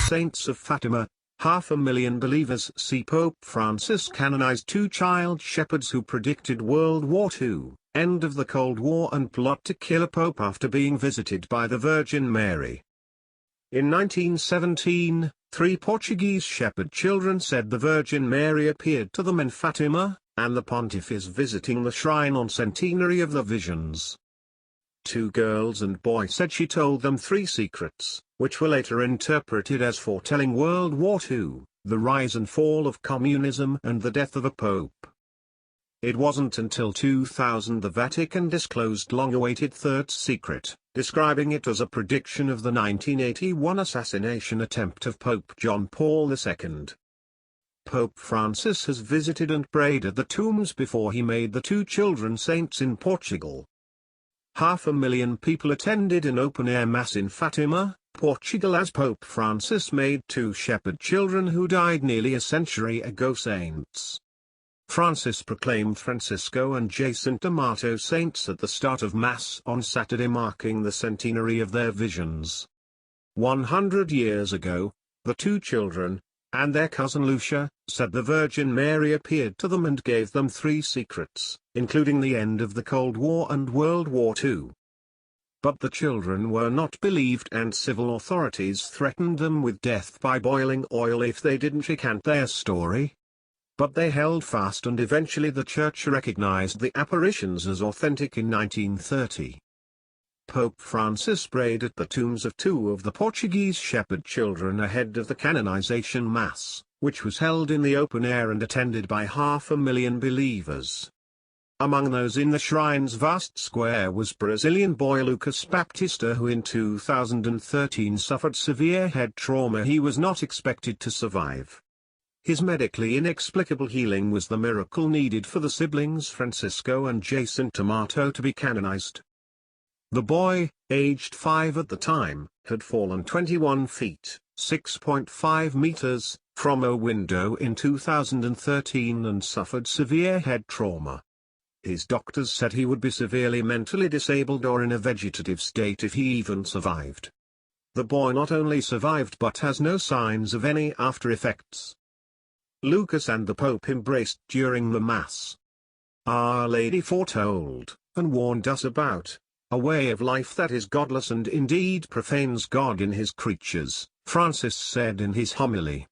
Saints of Fatima. 500,000 believers see Pope Francis canonize two child shepherds who predicted World War II, end of the Cold War and plot to kill a pope after being visited by the Virgin Mary. In 1917, 3 Portuguese shepherd children said the Virgin Mary appeared to them in Fatima, and the pontiff is visiting the shrine on centenary of the visions. 2 girls and boy said she told them 3 secrets, which were later interpreted as foretelling World War II, the rise and fall of communism and the death of a pope. It wasn't until 2000 the Vatican disclosed long-awaited third secret, describing it as a prediction of the 1981 assassination attempt of Pope John Paul II. Pope Francis has visited and prayed at the tombs before he made the 2 children saints in Portugal. 500,000 people attended an open-air mass in Fatima, Portugal as Pope Francis made 2 shepherd children who died nearly a century ago saints. Francis proclaimed Francisco and Jacinta Marto saints at the start of Mass on Saturday, marking the centenary of their visions. 100 years ago, the 2 children, and their cousin Lucia, said the Virgin Mary appeared to them and gave them 3 secrets, including the end of the Cold War and World War II. But the children were not believed and civil authorities threatened them with death by boiling oil if they didn't recant their story. But they held fast and eventually the Church recognized the apparitions as authentic in 1930. Pope Francis prayed at the tombs of 2 of the Portuguese shepherd children ahead of the canonization Mass, which was held in the open air and attended by 500,000 believers. Among those in the shrine's vast square was Brazilian boy Lucas Baptista, who in 2013 suffered severe head trauma he was not expected to survive. His medically inexplicable healing was the miracle needed for the siblings Francisco and Jacinta Marto to be canonized. The boy, aged 5 at the time, had fallen 21 feet, 6.5 meters, from a window in 2013 and suffered severe head trauma. His doctors said he would be severely mentally disabled or in a vegetative state if he even survived. The boy not only survived but has no signs of any after effects. Lucas and the Pope embraced during the Mass. Our Lady foretold, and warned us about, a way of life that is godless and indeed profanes God in his creatures, Francis said in his homily.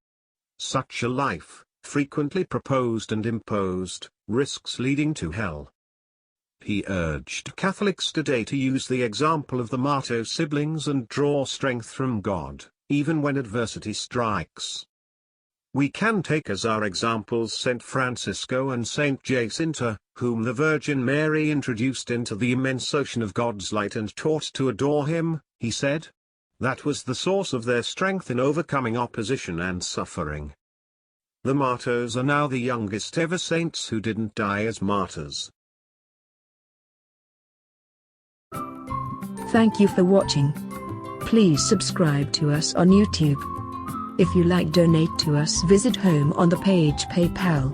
Such a life, frequently proposed and imposed, risks leading to hell. He urged Catholics today to use the example of the Marto siblings and draw strength from God, even when adversity strikes. We can take as our examples Saint Francisco and Saint Jacinta, whom the Virgin Mary introduced into the immense ocean of God's light and taught to adore him, he said. That was the source of their strength in overcoming opposition and suffering. The martyrs are now the youngest ever saints who didn't die as martyrs. Thank you for watching. Please subscribe to us on YouTube. If you like, donate to us, visit home on the page PayPal.